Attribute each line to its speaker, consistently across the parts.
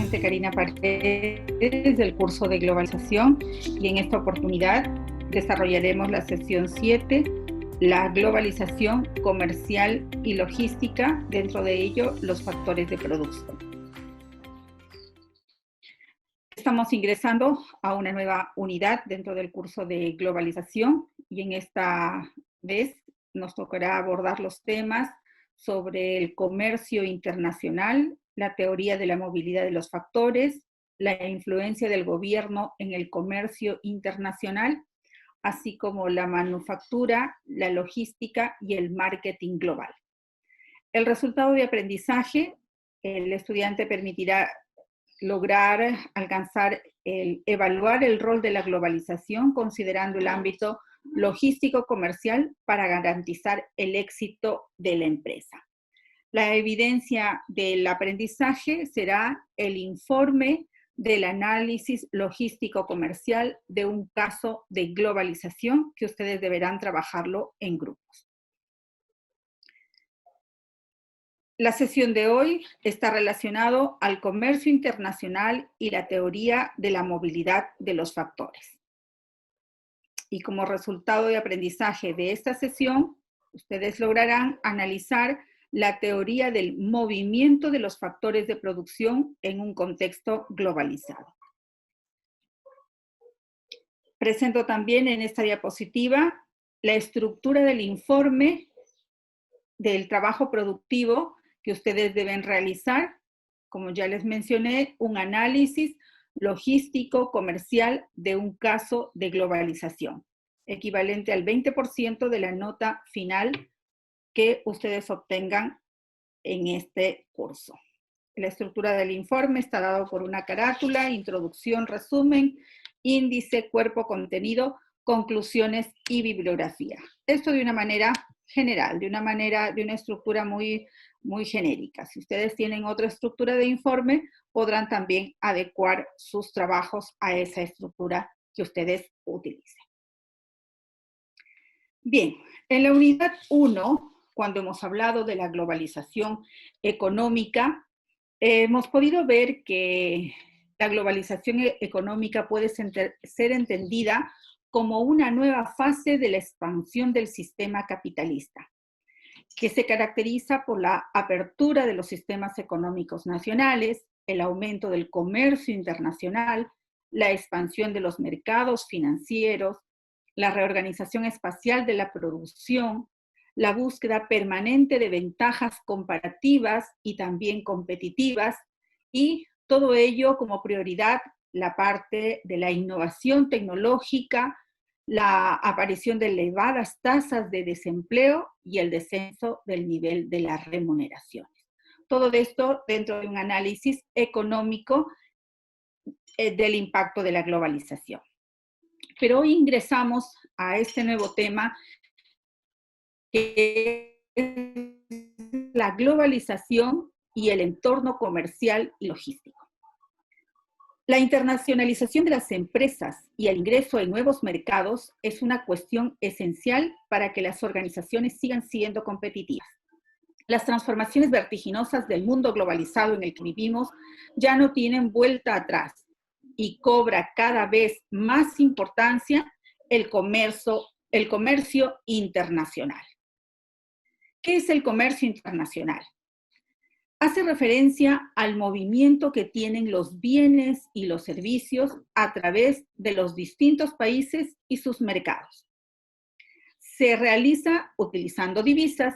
Speaker 1: docente Karina Paredes del curso de globalización, y en esta oportunidad desarrollaremos la sesión 7, la globalización comercial y logística, dentro de ello los factores de producción. Estamos ingresando a una nueva unidad dentro del curso de globalización, y en esta vez nos tocará abordar los temas sobre el comercio internacional, la teoría de la movilidad de los factores, la influencia del gobierno en el comercio internacional, así como la manufactura, la logística y el marketing global. El resultado de aprendizaje, el estudiante permitirá lograr alcanzar evaluar el rol de la globalización considerando el ámbito logístico comercial para garantizar el éxito de la empresa. La evidencia del aprendizaje será el informe del análisis logístico comercial de un caso de globalización que ustedes deberán trabajarlo en grupos. La sesión de hoy está relacionado al comercio internacional y la teoría de la movilidad de los factores. Y como resultado de aprendizaje de esta sesión, ustedes lograrán analizar la teoría del movimiento de los factores de producción en un contexto globalizado. Presento también en esta diapositiva la estructura del informe del trabajo productivo que ustedes deben realizar. Como ya les mencioné, un análisis logístico comercial de un caso de globalización, equivalente al 20% de la nota final que ustedes obtengan en este curso. La estructura del informe está dado por una carátula, introducción, resumen, índice, cuerpo, contenido, conclusiones y bibliografía. Esto de una manera general, de una estructura muy genérica. Si ustedes tienen otra estructura de informe, podrán también adecuar sus trabajos a esa estructura que ustedes utilicen. Bien, en la unidad 1, cuando hemos hablado de la globalización económica, hemos podido ver que la globalización económica puede ser entendida como una nueva fase de la expansión del sistema capitalista, que se caracteriza por la apertura de los sistemas económicos nacionales, el aumento del comercio internacional, la expansión de los mercados financieros, la reorganización espacial de la producción, la búsqueda permanente de ventajas comparativas y también competitivas, y todo ello como prioridad la parte de la innovación tecnológica, la aparición de elevadas tasas de desempleo y el descenso del nivel de las remuneraciones. Todo esto dentro de un análisis económico del impacto de la globalización. Pero hoy ingresamos a este nuevo tema que es la globalización y el entorno comercial y logístico. La internacionalización de las empresas y el ingreso en nuevos mercados es una cuestión esencial para que las organizaciones sigan siendo competitivas. Las transformaciones vertiginosas del mundo globalizado en el que vivimos ya no tienen vuelta atrás y cobra cada vez más importancia el comercio internacional. ¿Qué es el comercio internacional? Hace referencia al movimiento que tienen los bienes y los servicios a través de los distintos países y sus mercados. Se realiza utilizando divisas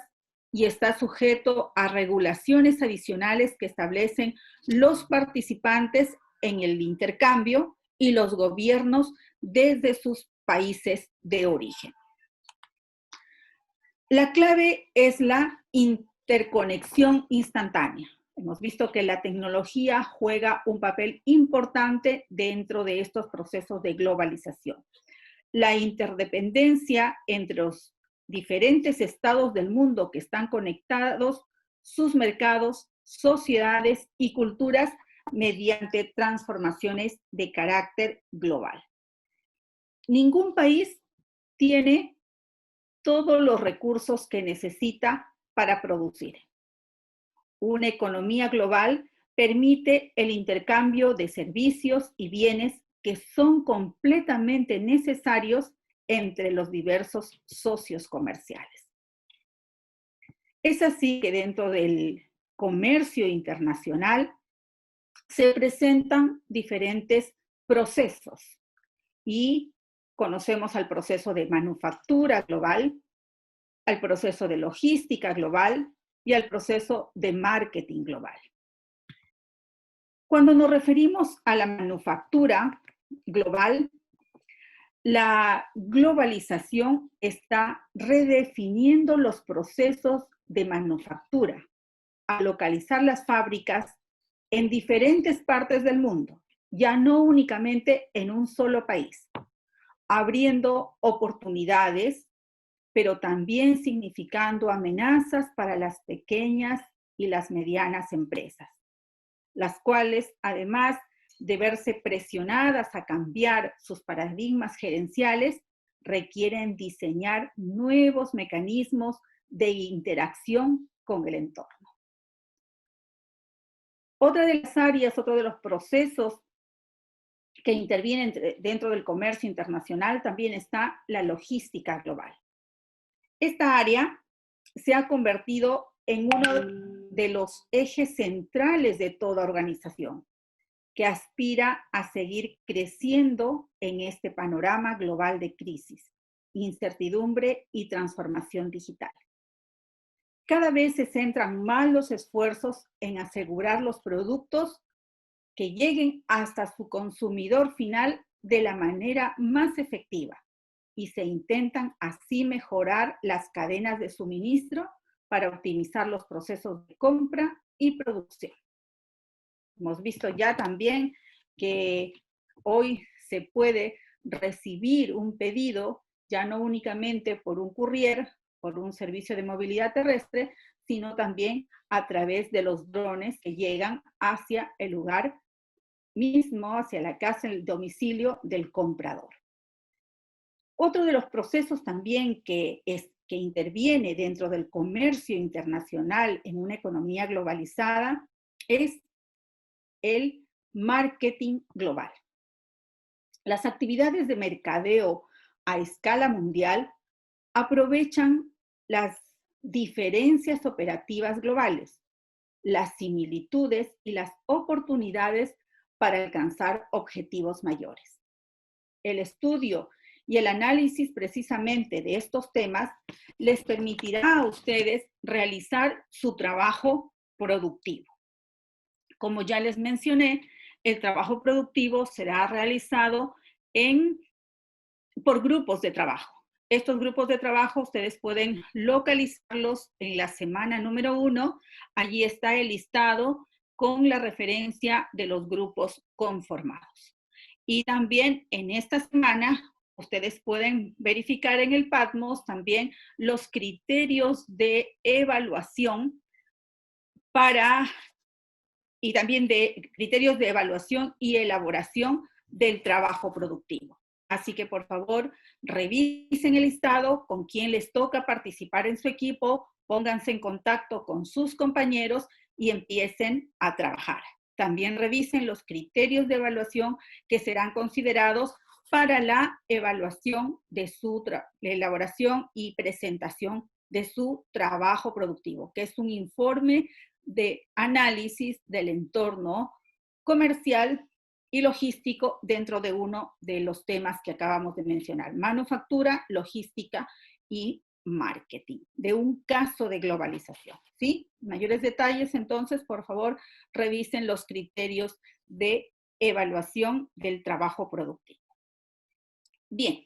Speaker 1: y está sujeto a regulaciones adicionales que establecen los participantes en el intercambio y los gobiernos desde sus países de origen. La clave es la interconexión instantánea. Hemos visto que la tecnología juega un papel importante dentro de estos procesos de globalización. La interdependencia entre los diferentes estados del mundo que están conectados, sus mercados, sociedades y culturas mediante transformaciones de carácter global. Ningún país tiene todos los recursos que necesita para producir. Una economía global permite el intercambio de servicios y bienes que son completamente necesarios entre los diversos socios comerciales. Es así que dentro del comercio internacional se presentan diferentes procesos y conocemos al proceso de manufactura global, al proceso de logística global y al proceso de marketing global. Cuando nos referimos a la manufactura global, la globalización está redefiniendo los procesos de manufactura, a localizar las fábricas en diferentes partes del mundo, ya no únicamente en un solo país, abriendo oportunidades, pero también significando amenazas para las pequeñas y las medianas empresas, las cuales, además de verse presionadas a cambiar sus paradigmas gerenciales, requieren diseñar nuevos mecanismos de interacción con el entorno. Otra de las áreas, otro de los procesos que intervienen dentro del comercio internacional también está la logística global. Esta área se ha convertido en uno de los ejes centrales de toda organización, que aspira a seguir creciendo en este panorama global de crisis, incertidumbre y transformación digital. Cada vez se centran más los esfuerzos en asegurar los productos que lleguen hasta su consumidor final de la manera más efectiva y se intentan así mejorar las cadenas de suministro para optimizar los procesos de compra y producción. Hemos visto ya también que hoy se puede recibir un pedido ya no únicamente por un courier, por un servicio de movilidad terrestre, sino también a través de los drones que llegan hacia el lugar mismo, hacia la casa, el domicilio del comprador. Otro de los procesos también que interviene dentro del comercio internacional en una economía globalizada es el marketing global. Las actividades de mercadeo a escala mundial aprovechan las diferencias operativas globales, las similitudes y las oportunidades para alcanzar objetivos mayores. El estudio y el análisis precisamente de estos temas les permitirá a ustedes realizar su trabajo productivo. Como ya les mencioné, el trabajo productivo será realizado por grupos de trabajo. Estos grupos de trabajo ustedes pueden localizarlos en la semana número 1. Allí está el listado con la referencia de los grupos conformados. Y también en esta semana ustedes pueden verificar en el Patmos también los criterios de evaluación y también de criterios de evaluación y elaboración del trabajo productivo. Así que por favor, revisen el listado con quién les toca participar en su equipo, pónganse en contacto con sus compañeros y empiecen a trabajar. También revisen los criterios de evaluación que serán considerados para la evaluación de la elaboración y presentación de su trabajo productivo, que es un informe de análisis del entorno comercial y logístico dentro de uno de los temas que acabamos de mencionar: manufactura, logística y marketing, de un caso de globalización, ¿sí? Mayores detalles, entonces, por favor, revisen los criterios de evaluación del trabajo productivo. Bien,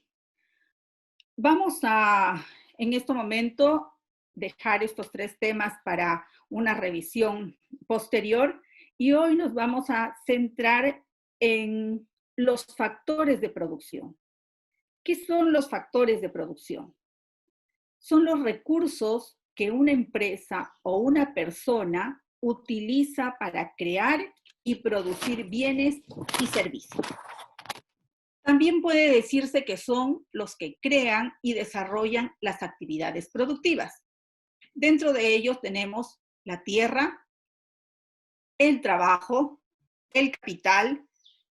Speaker 1: vamos a, en este momento, dejar estos 3 temas para una revisión posterior y hoy nos vamos a centrar en los factores de producción. ¿Qué son los factores de producción? Son los recursos que una empresa o una persona utiliza para crear y producir bienes y servicios. También puede decirse que son los que crean y desarrollan las actividades productivas. Dentro de ellos tenemos la tierra, el trabajo, el capital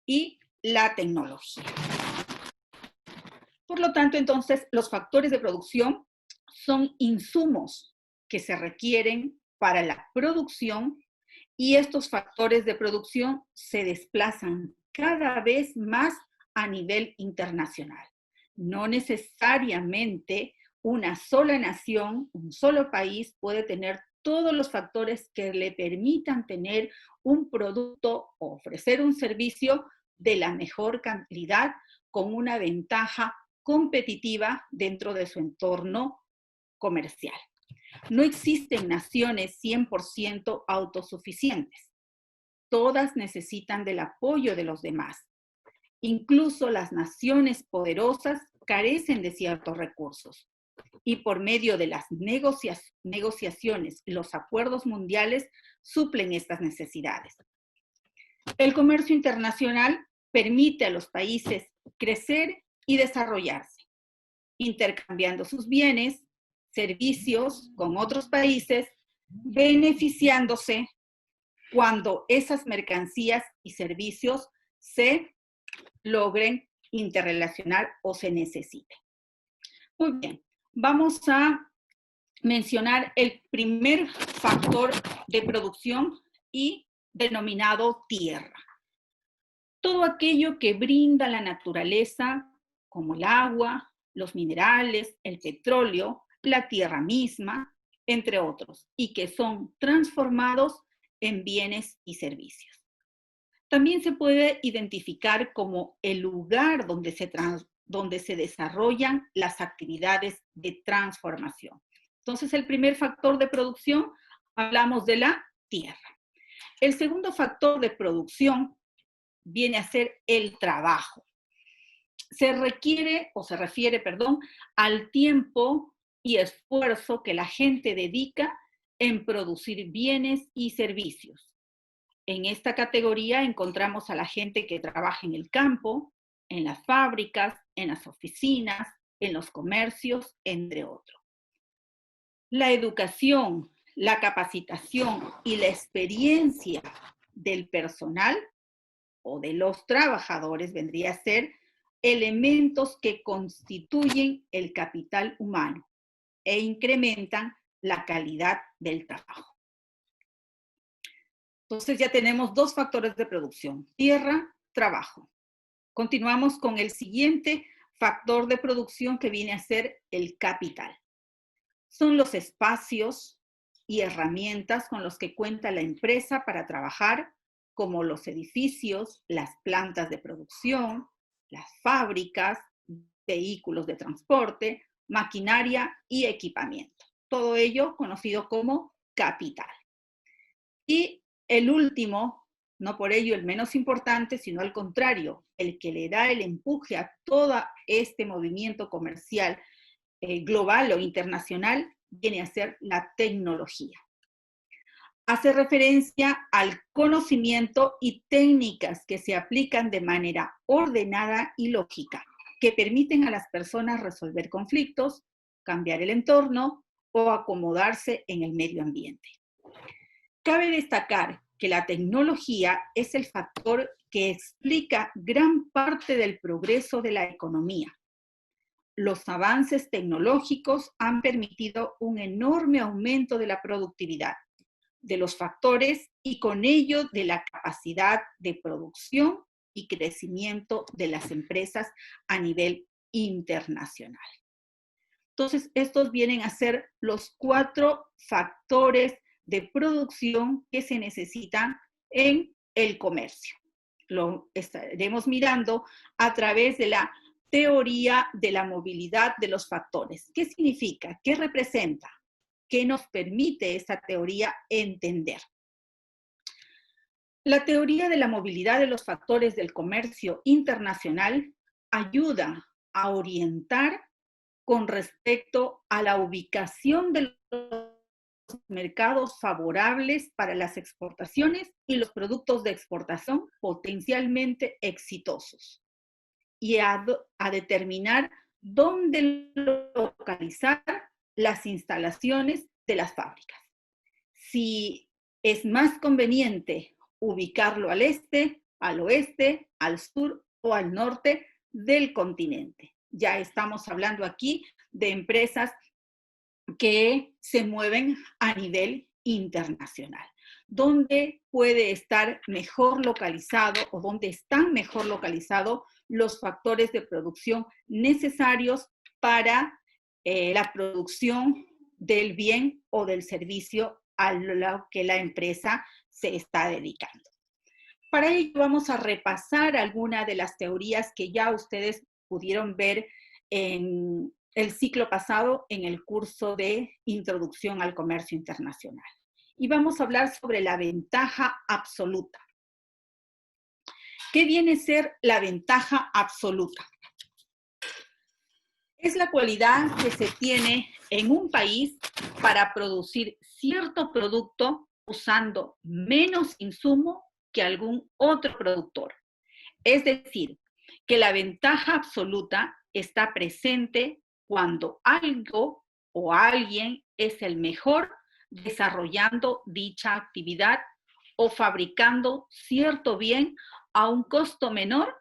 Speaker 1: y la tecnología. Por lo tanto, entonces, los factores de producción son insumos que se requieren para la producción y estos factores de producción se desplazan cada vez más a nivel internacional. No necesariamente una sola nación, un solo país puede tener todos los factores que le permitan tener un producto o ofrecer un servicio de la mejor calidad con una ventaja competitiva dentro de su entorno comercial. No existen naciones 100% autosuficientes. Todas necesitan del apoyo de los demás. Incluso las naciones poderosas carecen de ciertos recursos. Y por medio de las negociaciones, los acuerdos mundiales suplen estas necesidades. El comercio internacional permite a los países crecer y desarrollarse, intercambiando sus bienes, servicios con otros países, beneficiándose cuando esas mercancías y servicios se logren interrelacionar o se necesiten. Muy bien, vamos a mencionar el primer factor de producción y denominado tierra. Todo aquello que brinda la naturaleza, como el agua, los minerales, el petróleo, la tierra misma, entre otros, y que son transformados en bienes y servicios. También se puede identificar como el lugar donde se desarrollan las actividades de transformación. Entonces, el primer factor de producción, hablamos de la tierra. El segundo factor de producción viene a ser el trabajo. Se refiere, al tiempo y esfuerzo que la gente dedica en producir bienes y servicios. En esta categoría encontramos a la gente que trabaja en el campo, en las fábricas, en las oficinas, en los comercios, entre otros. La educación, la capacitación y la experiencia del personal o de los trabajadores vendría a ser elementos que constituyen el capital humano e incrementan la calidad del trabajo. Entonces ya tenemos dos factores de producción, tierra, trabajo. Continuamos con el siguiente factor de producción que viene a ser el capital. Son los espacios y herramientas con los que cuenta la empresa para trabajar, como los edificios, las plantas de producción, las fábricas, vehículos de transporte, maquinaria y equipamiento. Todo ello conocido como capital. Y el último, no por ello el menos importante, sino al contrario, el que le da el empuje a todo este movimiento comercial global o internacional, viene a ser la tecnología. Hace referencia al conocimiento y técnicas que se aplican de manera ordenada y lógica, que permiten a las personas resolver conflictos, cambiar el entorno o acomodarse en el medio ambiente. Cabe destacar que la tecnología es el factor que explica gran parte del progreso de la economía. Los avances tecnológicos han permitido un enorme aumento de la productividad, de los factores y con ello de la capacidad de producción y crecimiento de las empresas a nivel internacional. Entonces, estos vienen a ser los 4 factores de producción que se necesitan en el comercio. Lo estaremos mirando a través de la teoría de la movilidad de los factores. ¿Qué significa? ¿Qué representa? ¿Qué nos permite esta teoría entender? La teoría de la movilidad de los factores del comercio internacional ayuda a orientar con respecto a la ubicación de los mercados favorables para las exportaciones y los productos de exportación potencialmente exitosos, y a determinar dónde localizar las instalaciones de las fábricas. Si es más conveniente ubicarlo al este, al oeste, al sur o al norte del continente. Ya estamos hablando aquí de empresas que se mueven a nivel internacional. ¿Dónde puede estar mejor localizado o dónde están mejor localizados los factores de producción necesarios para la producción del bien o del servicio a lo que la empresa se está dedicando? Para ello vamos a repasar algunas de las teorías que ya ustedes pudieron ver en el ciclo pasado en el curso de Introducción al Comercio Internacional. Y vamos a hablar sobre la ventaja absoluta. ¿Qué viene a ser la ventaja absoluta? Es la cualidad que se tiene en un país para producir cierto producto usando menos insumo que algún otro productor. Es decir, que la ventaja absoluta está presente cuando algo o alguien es el mejor desarrollando dicha actividad o fabricando cierto bien a un costo menor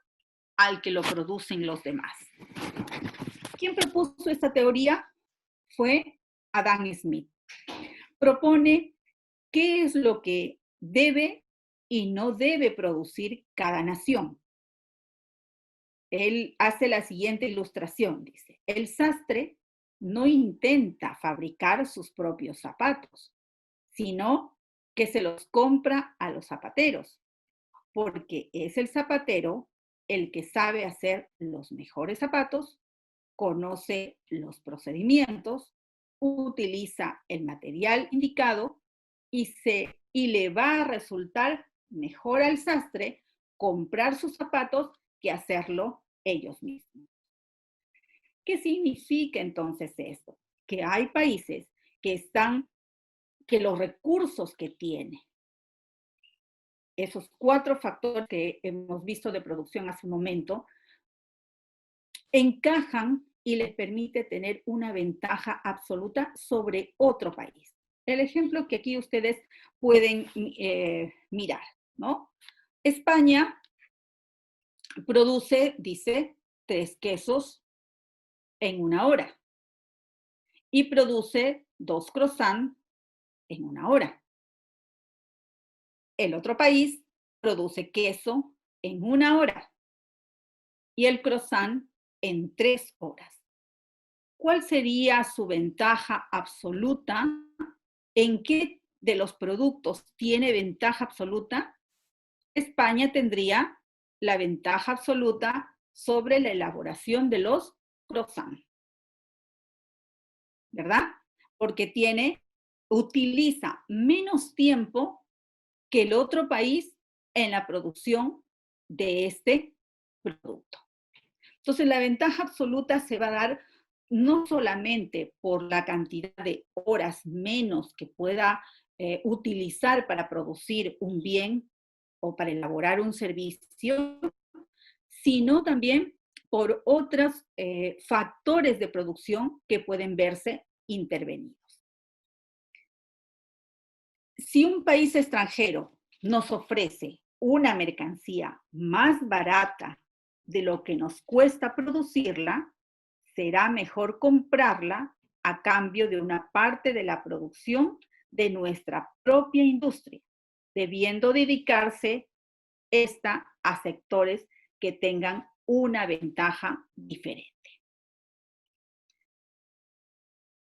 Speaker 1: al que lo producen los demás. ¿Quién propuso esta teoría? Fue Adam Smith. Propone qué es lo que debe y no debe producir cada nación. Él hace la siguiente ilustración, dice, el sastre no intenta fabricar sus propios zapatos, sino que se los compra a los zapateros, porque es el zapatero el que sabe hacer los mejores zapatos, conoce los procedimientos, utiliza el material indicado y le va a resultar mejor al sastre comprar sus zapatos que hacerlo ellos mismos. ¿Qué significa entonces esto? Que hay países que los recursos que tienen, esos 4 factores que hemos visto de producción hace un momento, encajan y les permite tener una ventaja absoluta sobre otro país. El ejemplo que aquí ustedes pueden mirar, ¿no? España produce, dice, 3 quesos en 1 hora y produce 2 croissants en 1 hora. El otro país produce queso en 1 hora y el croissant en 3 horas. ¿Cuál sería su ventaja absoluta? ¿En qué de los productos tiene ventaja absoluta? España tendría la ventaja absoluta sobre la elaboración de los croissants, ¿verdad? Porque utiliza menos tiempo que el otro país en la producción de este producto. Entonces, la ventaja absoluta se va a dar no solamente por la cantidad de horas menos que pueda utilizar para producir un bien o para elaborar un servicio, sino también por otros factores de producción que pueden verse intervenidos. Si un país extranjero nos ofrece una mercancía más barata de lo que nos cuesta producirla, será mejor comprarla a cambio de una parte de la producción de nuestra propia industria, debiendo dedicarse esta a sectores que tengan una ventaja diferente.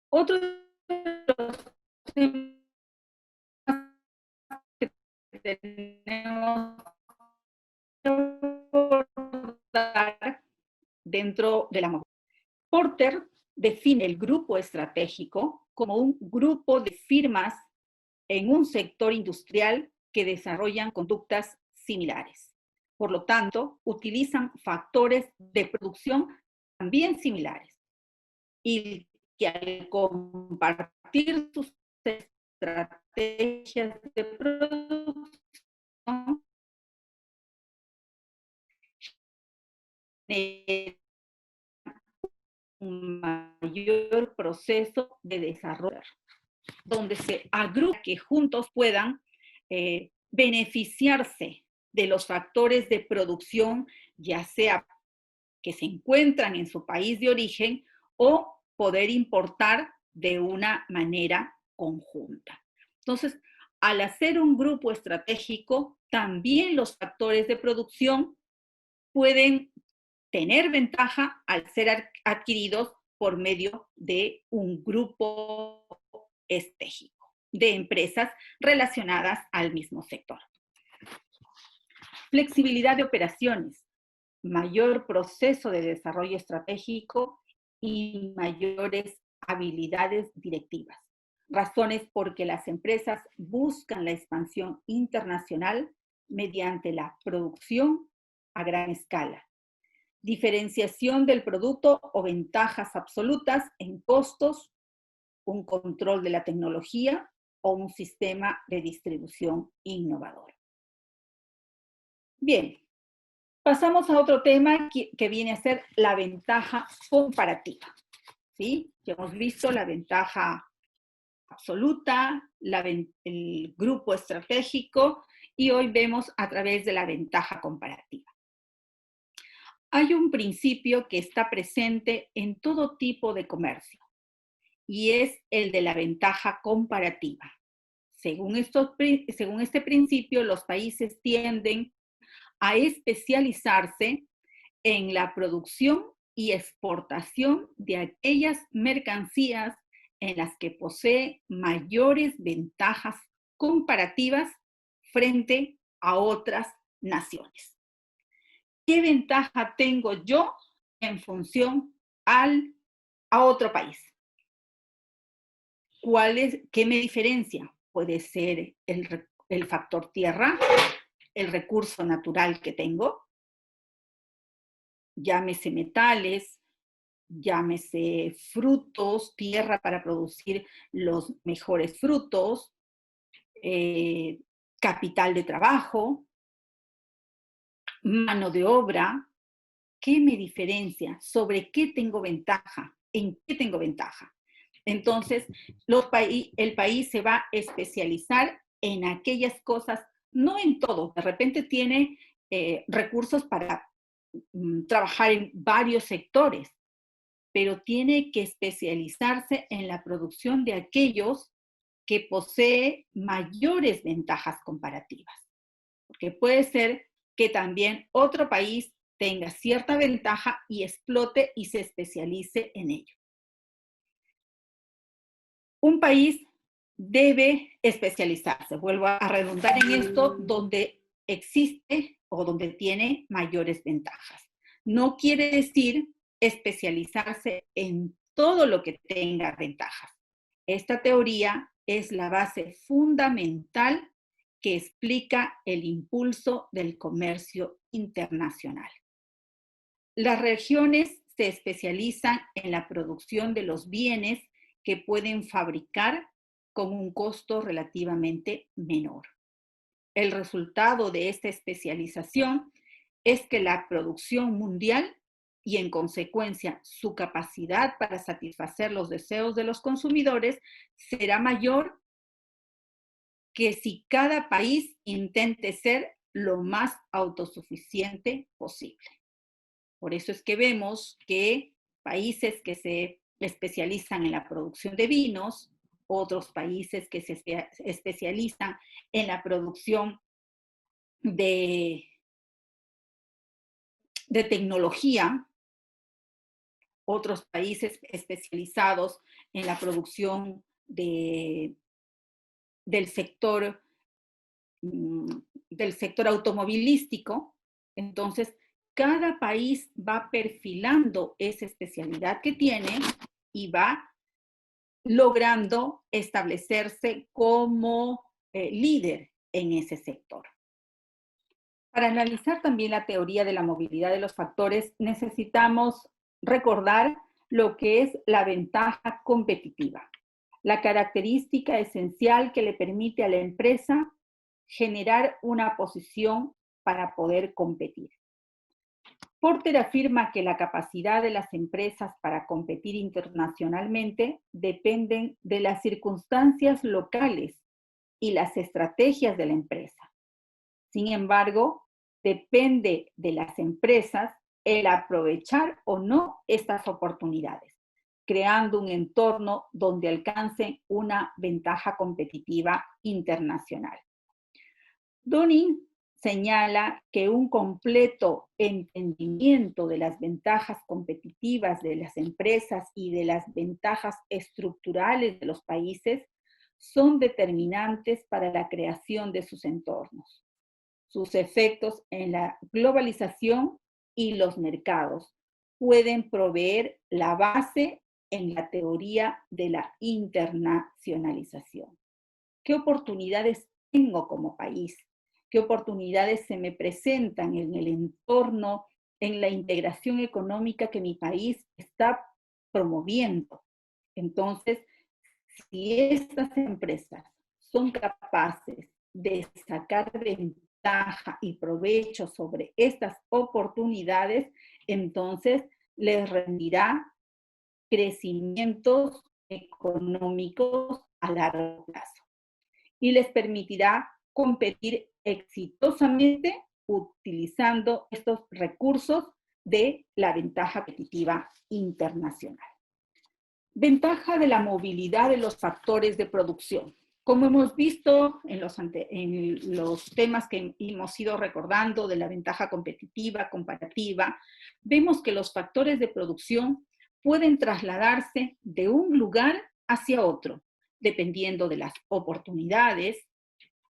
Speaker 1: Otro de los temas que tenemos que abordar dentro de la movilidad. Porter define el grupo estratégico como un grupo de firmas en un sector industrial que desarrollan conductas similares. Por lo tanto, utilizan factores de producción también similares y que al compartir sus estrategias de producción un mayor proceso de desarrollo, donde se agrupa que juntos puedan beneficiarse de los factores de producción, ya sea que se encuentran en su país de origen o poder importar de una manera conjunta. Entonces, al hacer un grupo estratégico, también los factores de producción pueden tener ventaja al ser adquiridos por medio de un grupo estratégico de empresas relacionadas al mismo sector. Flexibilidad de operaciones, mayor proceso de desarrollo estratégico y mayores habilidades directivas. Razones porque las empresas buscan la expansión internacional mediante la producción a gran escala. Diferenciación del producto o ventajas absolutas en costos, un control de la tecnología o un sistema de distribución innovador. Bien, pasamos a otro tema que viene a ser la ventaja comparativa. ¿Sí? Ya hemos visto la ventaja absoluta, el grupo estratégico, y hoy vemos a través de la ventaja comparativa. Hay un principio que está presente en todo tipo de comercio, y es el de la ventaja comparativa. Según este principio, los países tienden a especializarse en la producción y exportación de aquellas mercancías en las que posee mayores ventajas comparativas frente a otras naciones. ¿Qué ventaja tengo yo en función a otro país? ¿Qué me diferencia? Puede ser el factor tierra, el recurso natural que tengo, llámese metales, llámese frutos, tierra para producir los mejores frutos, capital de trabajo, mano de obra. ¿Qué me diferencia? ¿Sobre qué tengo ventaja? ¿En qué tengo ventaja? Entonces, el país se va a especializar en aquellas cosas, no en todo, de repente tiene recursos para trabajar en varios sectores, pero tiene que especializarse en la producción de aquellos que posee mayores ventajas comparativas. Porque puede ser que también otro país tenga cierta ventaja y explote y se especialice en ello. Un país debe especializarse, vuelvo a redundar en esto, donde existe o donde tiene mayores ventajas. No quiere decir especializarse en todo lo que tenga ventajas. Esta teoría es la base fundamental que explica el impulso del comercio internacional. Las regiones se especializan en la producción de los bienes que pueden fabricar con un costo relativamente menor. El resultado de esta especialización es que la producción mundial y en consecuencia su capacidad para satisfacer los deseos de los consumidores será mayor que si cada país intente ser lo más autosuficiente posible. Por eso es que vemos que países que se especializan en la producción de vinos, otros países que se especializan en la producción de tecnología, otros países especializados en la producción del sector del sector automovilístico. Entonces, cada país va perfilando esa especialidad que tiene y va logrando establecerse como líder en ese sector. Para analizar también la teoría de la movilidad de los factores, necesitamos recordar lo que es la ventaja competitiva, la característica esencial que le permite a la empresa generar una posición para poder competir. Porter afirma que la capacidad de las empresas para competir internacionalmente dependen de las circunstancias locales y las estrategias de la empresa. Sin embargo, depende de las empresas el aprovechar o no estas oportunidades, creando un entorno donde alcancen una ventaja competitiva internacional. Dunning señala que un completo entendimiento de las ventajas competitivas de las empresas y de las ventajas estructurales de los países son determinantes para la creación de sus entornos, sus efectos en la globalización y los mercados pueden proveer la base en la teoría de la internacionalización. ¿Qué oportunidades tengo como país? ¿Qué oportunidades se me presentan en el entorno, en la integración económica que mi país está promoviendo? Entonces, si estas empresas son capaces de sacar ventaja y provecho sobre estas oportunidades, entonces les rendirá crecimientos económicos a largo plazo y les permitirá competir exitosamente utilizando estos recursos de la ventaja competitiva internacional. Ventaja de la movilidad de los factores de producción. Como hemos visto en los temas que hemos ido recordando de la ventaja competitiva, comparativa, vemos que los factores de producción pueden trasladarse de un lugar hacia otro, dependiendo de las oportunidades,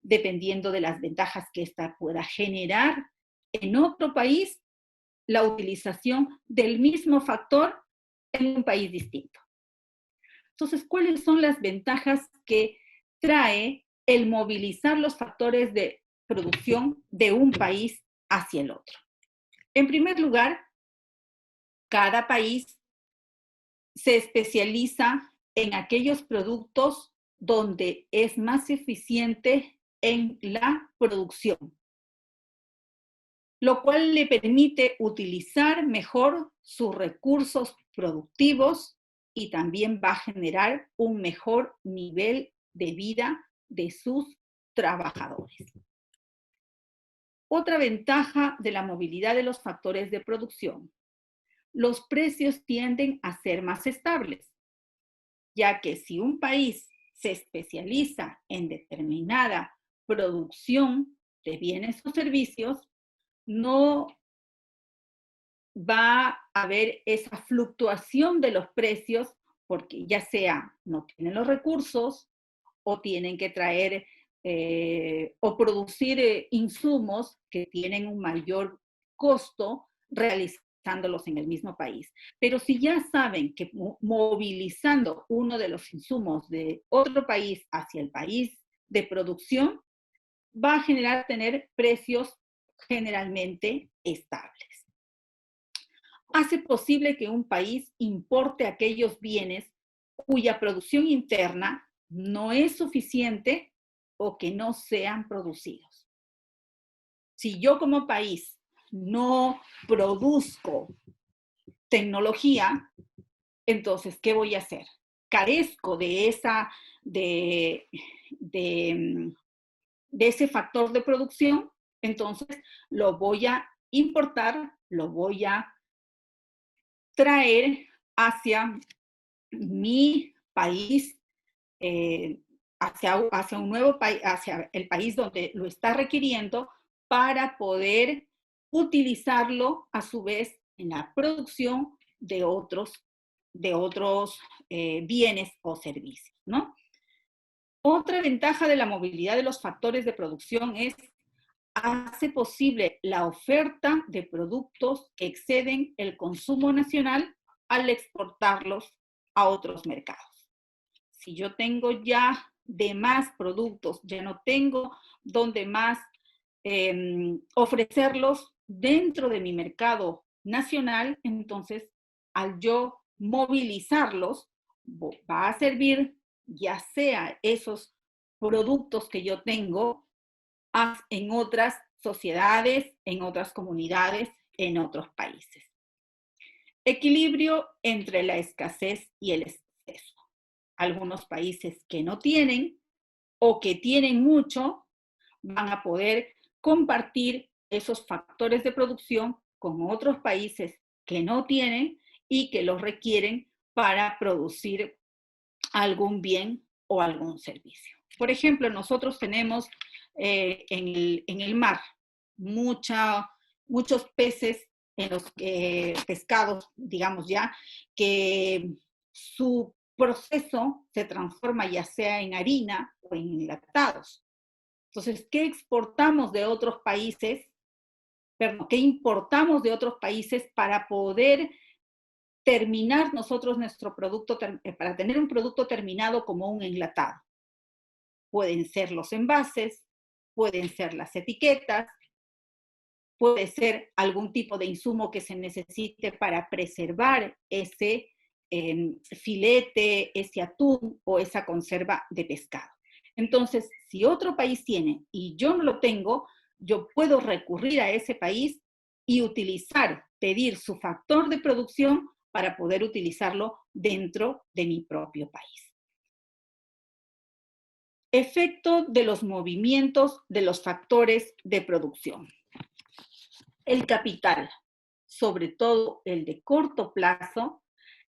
Speaker 1: dependiendo de las ventajas que ésta pueda generar en otro país, la utilización del mismo factor en un país distinto. Entonces, ¿cuáles son las ventajas que trae el movilizar los factores de producción de un país hacia el otro? En primer lugar, cada país se especializa en aquellos productos donde es más eficiente en la producción, lo cual le permite utilizar mejor sus recursos productivos y también va a generar un mejor nivel de vida de sus trabajadores. Otra ventaja de la movilidad de los factores de producción. Los precios tienden a ser más estables, ya que si un país se especializa en determinada producción de bienes o servicios, no va a haber esa fluctuación de los precios porque ya sea no tienen los recursos o tienen que traer o producir insumos que tienen un mayor costo realizándolos en el mismo país. Pero si ya saben que movilizando uno de los insumos de otro país hacia el país de producción, va a generar tener precios generalmente estables. Hace posible que un país importe aquellos bienes cuya producción interna no es suficiente o que no sean producidos. Si yo como país no produzco tecnología, entonces, ¿qué voy a hacer? Carezco de ese factor de producción, entonces lo voy a importar, lo voy a traer hacia mi país, hacia un nuevo país, hacia el país donde lo está requiriendo para poder utilizarlo a su vez en la producción de otros bienes o servicios, ¿no? Otra ventaja de la movilidad de los factores de producción es hace posible la oferta de productos que exceden el consumo nacional al exportarlos a otros mercados. Si yo tengo ya de más productos, ya no tengo donde más ofrecerlos dentro de mi mercado nacional, entonces al yo movilizarlos, va a servir ya sea esos productos que yo tengo en otras sociedades, en otras comunidades, en otros países. Equilibrio entre la escasez y el exceso. Algunos países que no tienen o que tienen mucho, van a poder compartir esos factores de producción con otros países que no tienen y que los requieren para producir algún bien o algún servicio. Por ejemplo, nosotros tenemos en el mar muchos peces, en los pescados, digamos ya, que su proceso se transforma ya sea en harina o en lactados. Entonces, ¿qué exportamos de otros países? Perdón, ¿qué importamos de otros países para poder terminar nosotros nuestro producto, para tener un producto terminado como un enlatado? Pueden ser los envases, pueden ser las etiquetas, puede ser algún tipo de insumo que se necesite para preservar ese filete, ese atún o esa conserva de pescado. Entonces, si otro país tiene y yo no lo tengo, yo puedo recurrir a ese país y utilizar, pedir su factor de producción para poder utilizarlo dentro de mi propio país. Efecto de los movimientos de los factores de producción. El capital, sobre todo el de corto plazo,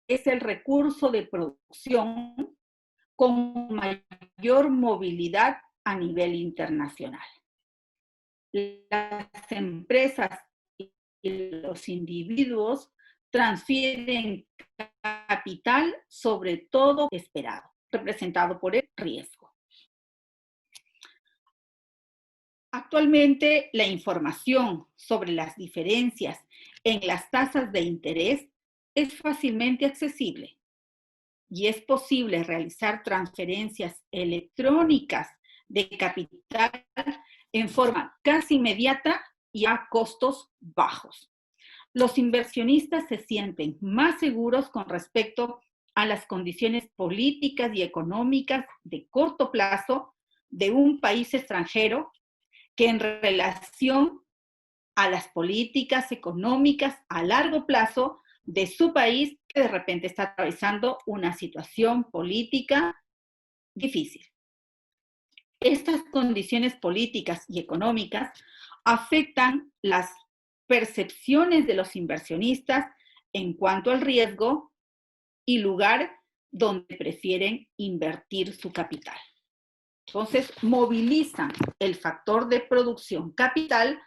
Speaker 1: es el recurso de producción con mayor movilidad a nivel internacional. Las empresas y los individuos transfieren capital, sobre todo esperado, representado por el riesgo. Actualmente, la información sobre las diferencias en las tasas de interés es fácilmente accesible y es posible realizar transferencias electrónicas de capital en forma casi inmediata y a costos bajos. Los inversionistas se sienten más seguros con respecto a las condiciones políticas y económicas de corto plazo de un país extranjero que en relación a las políticas económicas a largo plazo de su país que de repente está atravesando una situación política difícil. Estas condiciones políticas y económicas afectan las percepciones de los inversionistas en cuanto al riesgo y lugar donde prefieren invertir su capital. Entonces, movilizan el factor de producción capital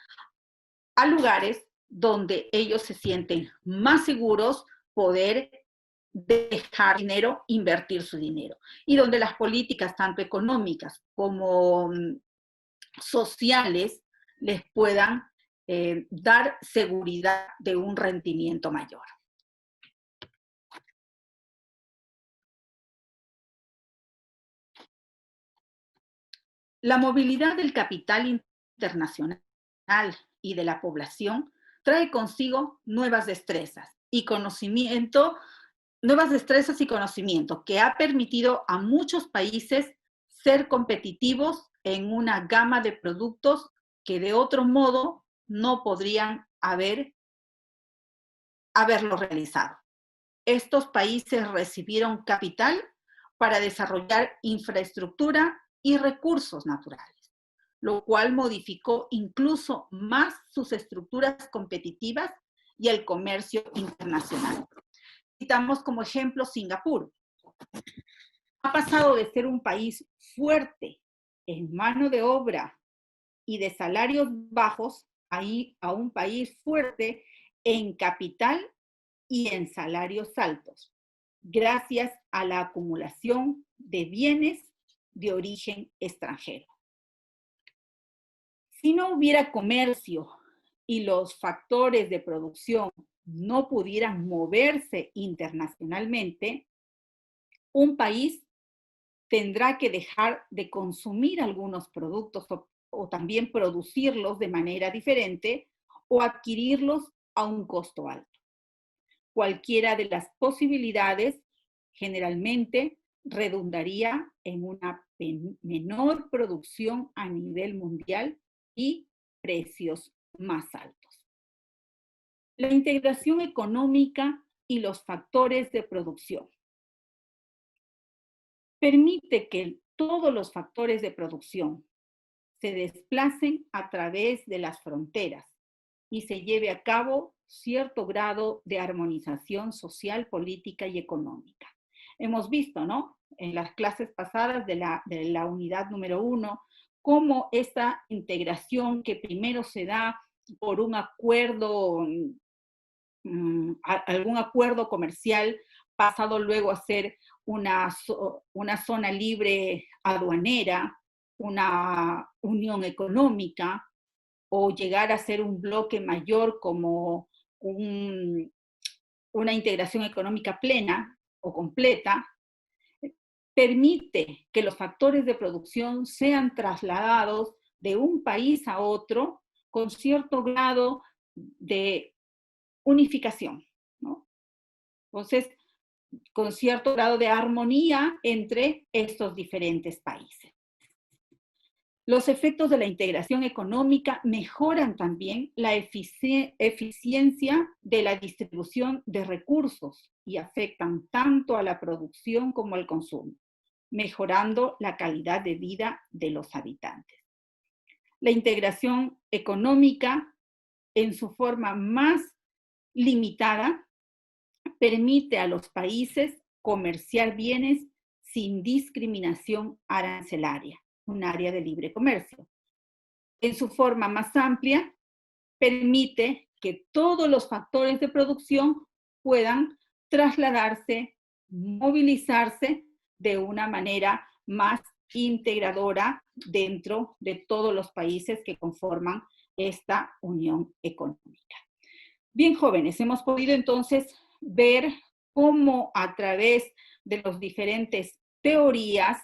Speaker 1: a lugares donde ellos se sienten más seguros poder dejar dinero, invertir su dinero. Y donde las políticas, tanto económicas como sociales, les puedan dar seguridad de un rendimiento mayor. La movilidad del capital internacional y de la población trae consigo nuevas destrezas y conocimiento, que ha permitido a muchos países ser competitivos en una gama de productos que de otro modo no podrían haberlo realizado. Estos países recibieron capital para desarrollar infraestructura y recursos naturales, lo cual modificó incluso más sus estructuras competitivas y el comercio internacional. Citamos como ejemplo Singapur. Ha pasado de ser un país fuerte en mano de obra y de salarios bajos a un país fuerte en capital y en salarios altos, gracias a la acumulación de bienes de origen extranjero. Si no hubiera comercio y los factores de producción no pudieran moverse internacionalmente, un país tendrá que dejar de consumir algunos productos o también producirlos de manera diferente o adquirirlos a un costo alto. Cualquiera de las posibilidades generalmente redundaría en una menor producción a nivel mundial y precios más altos. La integración económica y los factores de producción permite que todos los factores de producción se desplacen a través de las fronteras y se lleve a cabo cierto grado de armonización social, política y económica. Hemos visto, ¿no?, en las clases pasadas de la unidad número 1, cómo esta integración que primero se da por un acuerdo, algún acuerdo comercial, pasado luego a ser una zona libre aduanera, una unión económica, o llegar a ser un bloque mayor como una integración económica plena o completa, permite que los factores de producción sean trasladados de un país a otro con cierto grado de unificación, ¿no? Entonces, con cierto grado de armonía entre estos diferentes países. Los efectos de la integración económica mejoran también la eficiencia de la distribución de recursos y afectan tanto a la producción como al consumo, mejorando la calidad de vida de los habitantes. La integración económica, en su forma más limitada, permite a los países comerciar bienes sin discriminación arancelaria, un área de libre comercio. En su forma más amplia, permite que todos los factores de producción puedan trasladarse, movilizarse de una manera más integradora dentro de todos los países que conforman esta unión económica. Bien, jóvenes, hemos podido entonces ver cómo a través de las diferentes teorías,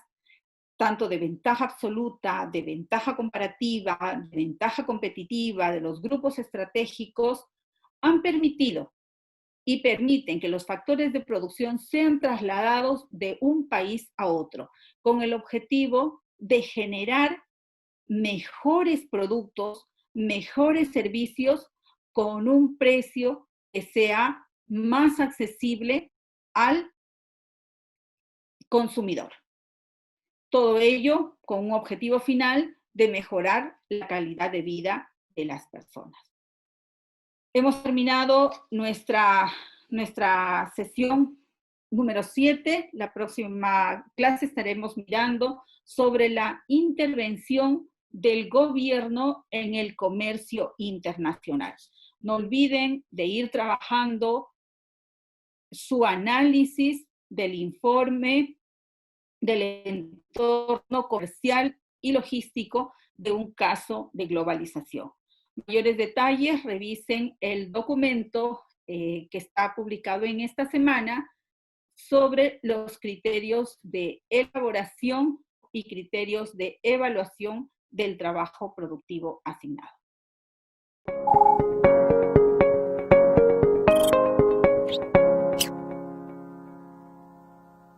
Speaker 1: tanto de ventaja absoluta, de ventaja comparativa, de ventaja competitiva, de los grupos estratégicos, han permitido y permiten que los factores de producción sean trasladados de un país a otro, con el objetivo de generar mejores productos, mejores servicios, con un precio que sea más accesible al consumidor. Todo ello con un objetivo final de mejorar la calidad de vida de las personas. Hemos terminado nuestra sesión número 7. La próxima clase estaremos mirando sobre la intervención del gobierno en el comercio internacional. No olviden de ir trabajando su análisis del informe del entorno comercial y logístico de un caso de globalización. Mayores detalles, revisen el documento que está publicado en esta semana sobre los criterios de elaboración y criterios de evaluación del trabajo productivo asignado.